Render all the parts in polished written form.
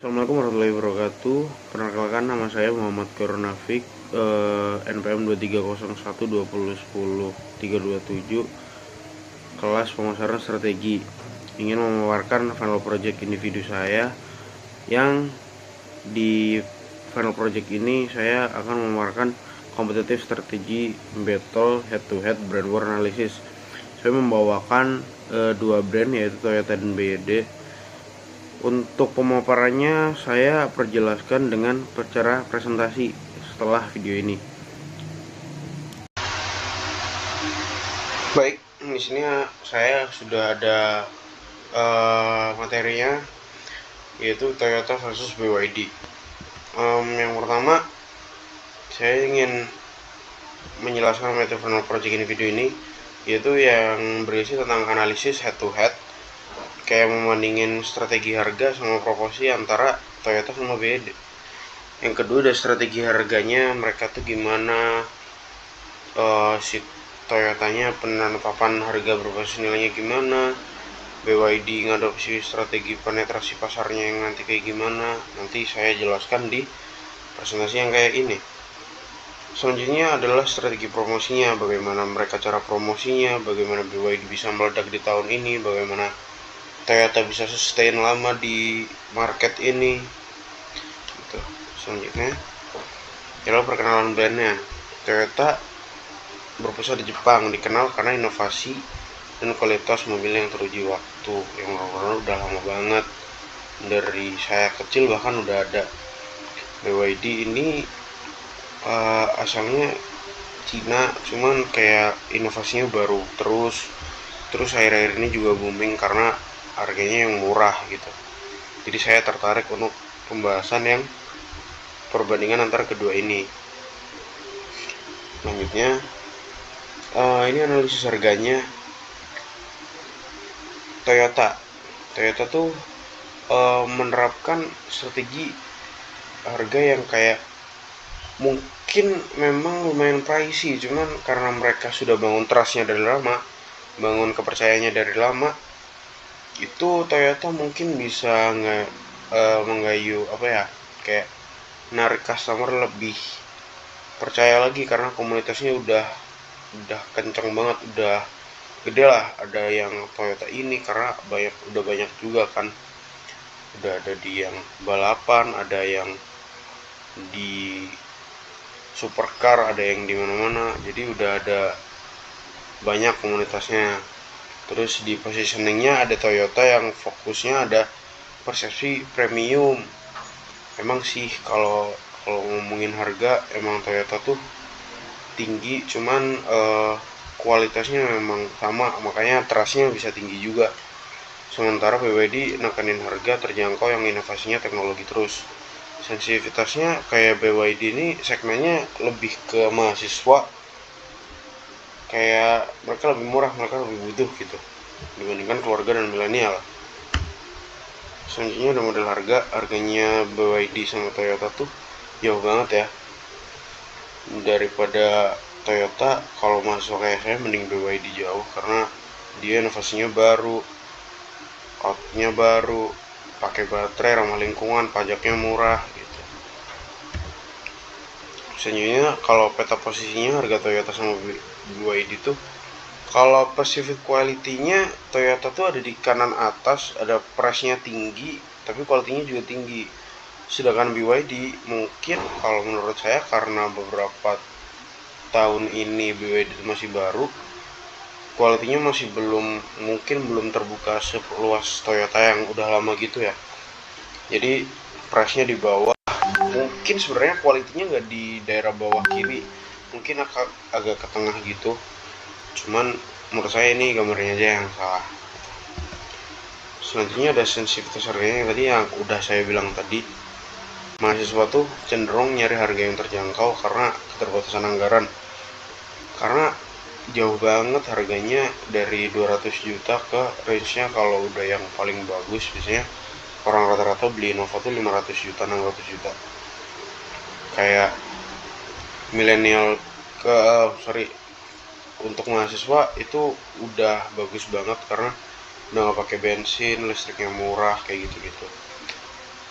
Assalamualaikum warahmatullahi wabarakatuh. Perkenalkan, nama saya Muhammad Koronafik, NPM 23012010-327, kelas pemasaran strategi. Ingin memaparkan final project individu saya, yang di final project ini saya akan memaparkan kompetitif strategi battle head to head brand war analysis. Saya membawakan dua brand, yaitu Toyota dan BYD. Untuk pemaparannya saya perjelaskan dengan cara presentasi setelah video ini. Baik, di sini saya sudah ada materinya, yaitu Toyota versus BYD. Yang pertama, saya ingin menjelaskan metode final project individu ini, yaitu yang berisi tentang analisis head to head, kayak membandingin strategi harga sama proporsi antara Toyota sama BYD. Yang kedua, ada strategi harganya, mereka tuh gimana, si Toyotanya penetapan harga berbasis nilainya gimana, BYD ngadopsi strategi penetrasi pasarnya yang nanti kayak gimana. Nanti saya jelaskan di presentasi yang kayak ini. Selanjutnya adalah strategi promosinya, bagaimana mereka cara promosinya, bagaimana BYD bisa meledak di tahun ini, bagaimana Toyota bisa sustain lama di market ini gitu. Selanjutnya adalah perkenalan brandnya. Toyota berpusat di Jepang, dikenal karena inovasi dan kualitas mobil yang teruji waktu, yang udah lama banget, dari saya kecil bahkan udah ada. BYD ini asalnya Cina, cuman kayak inovasinya baru terus akhir-akhir ini juga booming karena harganya yang murah gitu. Jadi saya tertarik untuk pembahasan yang perbandingan antara kedua ini. Selanjutnya ini analisis harganya. Toyota tuh menerapkan strategi harga yang kayak mungkin memang lumayan pricey, cuman karena mereka sudah bangun trustnya dari lama, bangun kepercayaannya dari lama, itu Toyota mungkin bisa menggayu kayak narik customer lebih percaya lagi, karena komunitasnya udah kenceng banget, udah gede lah. Ada yang Toyota ini karena udah banyak juga kan, udah ada di yang balapan, ada yang di supercar, ada yang di mana-mana, jadi udah ada banyak komunitasnya. Terus di positioningnya ada Toyota yang fokusnya ada persepsi premium. Emang sih kalau ngomongin harga, emang Toyota tuh tinggi, cuman kualitasnya memang sama, makanya trustnya bisa tinggi juga. Sementara BYD nekenin harga terjangkau yang inovasinya teknologi terus. Sensitivitasnya kayak BYD ini segmennya lebih ke mahasiswa, kayak mereka lebih murah, mereka lebih butuh gitu dibandingkan keluarga dan milenial. Selanjutnya ada model harganya BYD sama Toyota tuh jauh banget ya. Daripada Toyota, kalau masuk kayak saya mending BYD jauh, karena dia inovasinya baru, outnya baru, pakai baterai, ramah lingkungan, pajaknya murah gitu. Selanjutnya kalau peta posisinya harga Toyota sama BYD tuh, kalau perceived quality-nya Toyota tuh ada di kanan atas, ada price-nya tinggi tapi quality-nya juga tinggi. Sedangkan BYD mungkin kalau menurut saya karena beberapa tahun ini BYD masih baru, quality-nya masih belum terbuka seluas Toyota yang udah lama gitu ya. Jadi price-nya di bawah. Mungkin sebenarnya quality-nya nggak di daerah bawah kiri, mungkin agak ke tengah gitu. Cuman menurut saya ini gambarnya aja yang salah. Selanjutnya ada sensitivitas harganya yang tadi yang udah saya bilang tadi. Mahasiswa tuh cenderung nyari harga yang terjangkau karena keterbatasan anggaran. Karena jauh banget harganya, dari 200 juta ke range-nya kalau udah yang paling bagus biasanya orang rata-rata beli Innova tuh 500 juta, 600 juta. Kayak milenial untuk mahasiswa itu udah bagus banget karena udah nggak pakai bensin, listriknya murah, kayak gitu-gitu.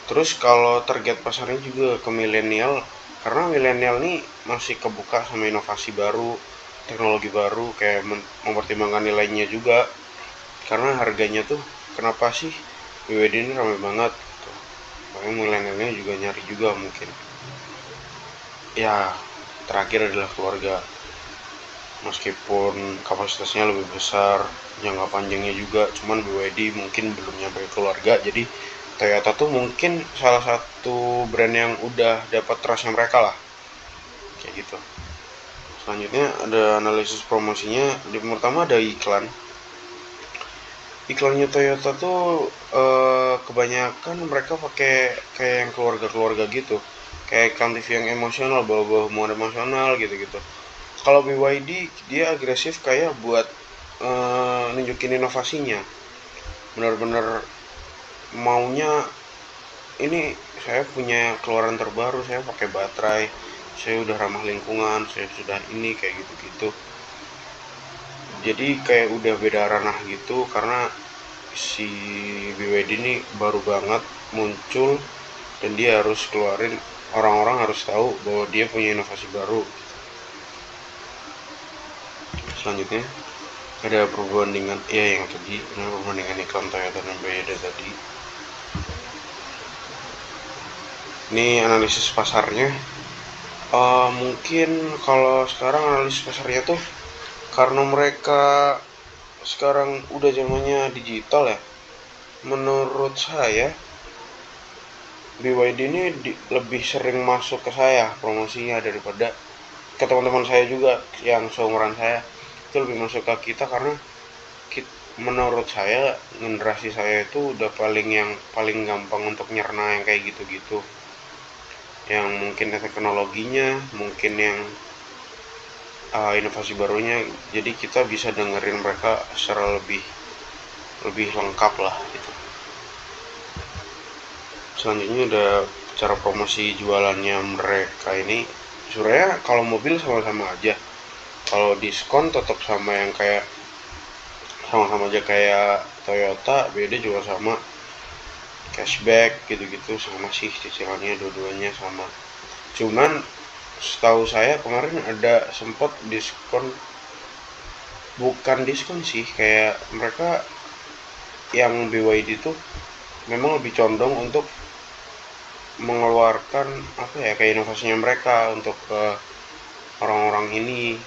Terus kalau target pasarnya juga ke milenial, karena milenial nih masih kebuka sama inovasi baru, teknologi baru, kayak mempertimbangkan nilainya juga. Karena harganya tuh kenapa sih BWD ini ramai banget gitu. Makanya milenialnya juga nyari juga mungkin. Ya, terakhir adalah keluarga. Meskipun kapasitasnya lebih besar, jangka panjangnya juga, cuman BYD mungkin belum nyampe keluarga. Jadi Toyota tuh mungkin salah satu brand yang udah dapat trustnya mereka lah, kayak gitu. Selanjutnya ada analisis promosinya. Di pertama ada iklannya Toyota tuh kebanyakan mereka pakai kayak yang keluarga-keluarga gitu, kayak iklan TV yang emosional, bawa-bawa hubungan emosional gitu-gitu. Kalau BYD dia agresif kayak buat nunjukin inovasinya, benar-benar maunya ini saya punya keluaran terbaru, saya pakai baterai, saya udah ramah lingkungan, saya sudah ini kayak gitu-gitu. Jadi kayak udah beda ranah gitu, karena si BYD ini baru banget muncul dan dia harus keluarin, orang-orang harus tahu bahwa dia punya inovasi baru. Selanjutnya ada perbandingan ya yang tadi, perbandingan iklan Toyota dan BYD tadi. Ini analisis pasarnya. Mungkin kalau sekarang analisis pasarnya tuh karena mereka sekarang udah zamannya digital ya, menurut saya BYD ini lebih sering masuk ke saya promosinya daripada ke teman-teman saya juga yang seumuran saya. Itu lebih masuk ke kita karena menurut saya generasi saya itu udah paling gampang untuk nyerna yang kayak gitu-gitu, yang mungkin teknologinya, mungkin yang inovasi barunya. Jadi kita bisa dengerin mereka secara lebih lengkap lah gitu. Selanjutnya ada cara promosi jualannya mereka ini. Sebenarnya kalau mobil sama-sama aja, kalau diskon tetap sama yang kayak sama-sama aja kayak Toyota, beda juga sama, cashback gitu-gitu sama sih, cicilannya dua-duanya sama. Cuman setahu saya kemarin ada sempat diskon, bukan diskon sih, kayak mereka yang BYD tuh memang lebih condong untuk mengeluarkan apa ya, kayak inovasinya mereka untuk ke orang-orang ini.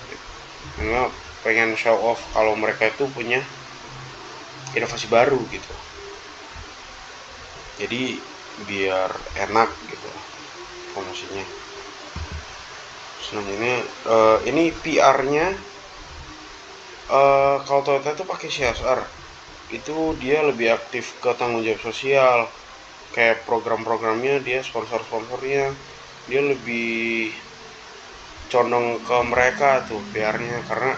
Memang pengen show off kalau mereka itu punya inovasi baru gitu, jadi biar enak gitu promosinya. Selanjutnya ini PR-nya, kalau Toyota itu pakai CSR, itu dia lebih aktif ke tanggung jawab sosial, kayak program-programnya, dia sponsor-sponsornya dia lebih condong ke mereka tuh PR-nya, karena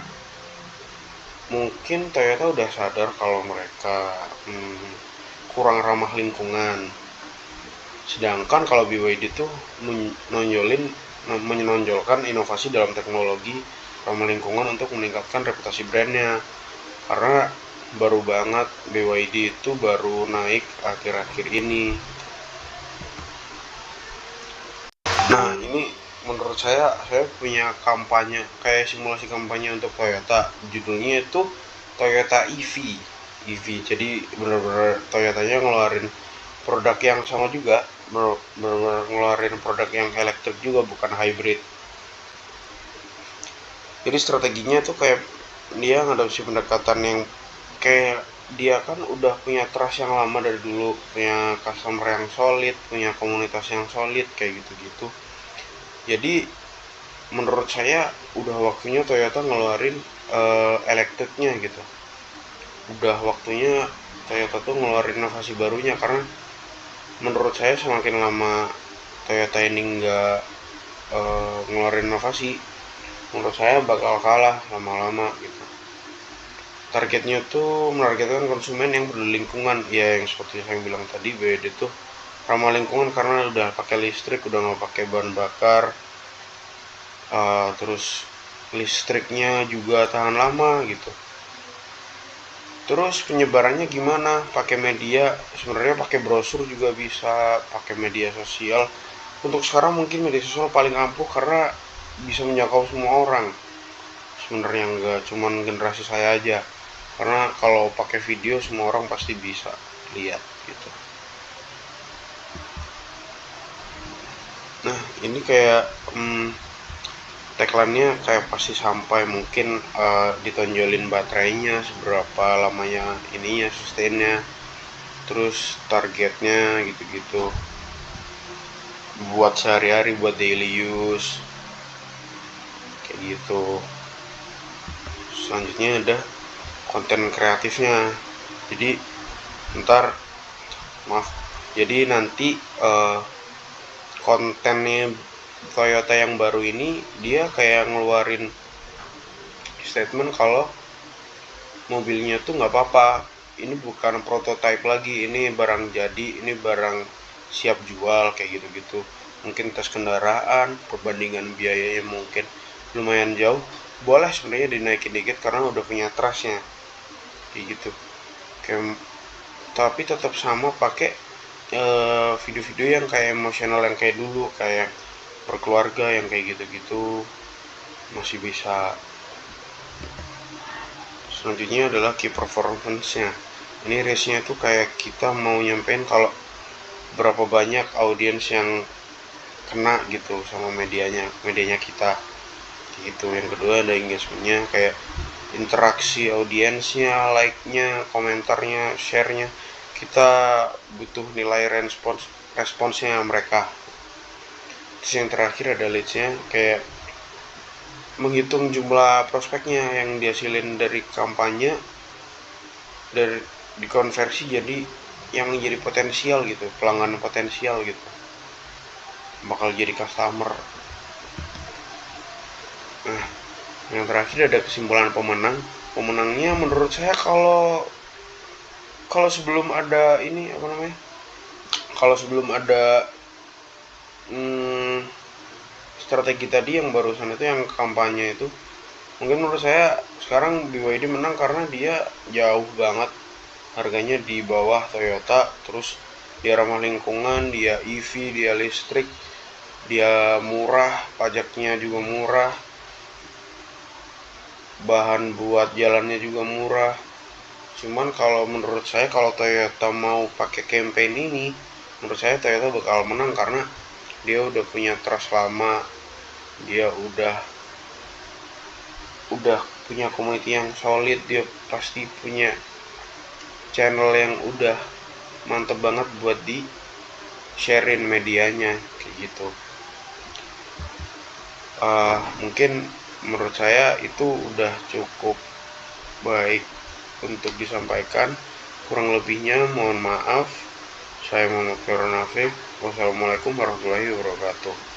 mungkin Toyota udah sadar kalau mereka kurang ramah lingkungan. Sedangkan kalau BYD tuh menonjolkan inovasi dalam teknologi ramah lingkungan untuk meningkatkan reputasi brandnya. Karena baru banget BYD itu baru naik akhir-akhir ini. Nah ini menurut saya punya kampanye, kayak simulasi kampanye untuk Toyota. Judulnya itu Toyota EV. Jadi benar-benar Toyotanya ngeluarin produk yang sama juga, benar-benar ngeluarin produk yang elektrik juga, bukan hybrid. Jadi strateginya tuh kayak dia ngadopsi pendekatan yang kayak dia kan udah punya trust yang lama dari dulu, punya customer yang solid, punya komunitas yang solid kayak gitu-gitu. Jadi menurut saya udah waktunya Toyota ngeluarin elektriknya gitu. Udah waktunya Toyota tuh ngeluarin inovasi barunya, karena menurut saya semakin lama Toyota ini nggak ngeluarin inovasi, menurut saya bakal kalah lama-lama gitu. Targetnya tuh menargetkan konsumen yang peduli lingkungan, ya yang seperti saya bilang tadi, BYD tuh ramah lingkungan karena udah pakai listrik, udah nggak pakai bahan bakar. Terus listriknya juga tahan lama gitu. Terus penyebarannya gimana? Pakai media, sebenarnya pakai brosur juga bisa, pakai media sosial. Untuk sekarang mungkin media sosial paling ampuh karena bisa menjangkau semua orang. Sebenarnya nggak cuman generasi saya aja. Karena kalau pakai video semua orang pasti bisa lihat gitu. Nah, ini kayak tagline-nya kayak pasti sampai, mungkin ditonjolin baterainya seberapa lamanya, ininya sustainnya, terus targetnya gitu-gitu, buat sehari-hari, buat daily use kayak gitu. Selanjutnya ada konten kreatifnya. Jadi jadi nanti kontennya Toyota yang baru ini dia kayak ngeluarin statement kalau mobilnya tuh nggak apa-apa, ini bukan prototype lagi, ini barang jadi, ini barang siap jual kayak gitu-gitu. Mungkin tes kendaraan, perbandingan biayanya mungkin lumayan jauh, boleh sebenarnya dinaikin dikit karena udah punya trustnya kayak gitu. Kayak, tapi tetap sama pakai video-video yang kayak emosional yang kayak dulu, kayak berkeluarga yang kayak gitu-gitu masih bisa. Selanjutnya adalah key performance-nya. Ini race-nya tuh kayak kita mau nyampein kalau berapa banyak audiens yang kena gitu sama medianya kita gitu. Yang kedua ada engagement-nya, kayak interaksi audiensnya, like-nya, komentarnya, share-nya. Kita butuh nilai responsnya mereka. Terus yang terakhir ada leads-nya, kayak menghitung jumlah prospeknya yang dihasilin dari kampanye, dari dikonversi jadi yang menjadi potensial gitu, pelanggan potensial gitu, bakal jadi customer. Nah, yang terakhir ada kesimpulan pemenangnya menurut saya, kalau sebelum ada ini apa namanya, kalau sebelum ada strategi tadi yang barusan itu, yang kampanye itu, mungkin menurut saya sekarang BYD menang karena dia jauh banget harganya di bawah Toyota, terus dia ramah lingkungan, dia EV, dia listrik, dia murah, pajaknya juga murah, bahan buat jalannya juga murah. Cuman kalau menurut saya, kalau Toyota mau pakai campaign ini, menurut saya Toyota bakal menang karena dia udah punya trust lama, dia udah punya community yang solid, dia pasti punya channel yang udah mantep banget buat di sharein medianya kayak gitu. Mungkin menurut saya itu udah cukup baik untuk disampaikan. Kurang lebihnya mohon maaf. Saya Muhammad Farhan Afif. Wassalamualaikum warahmatullahi wabarakatuh.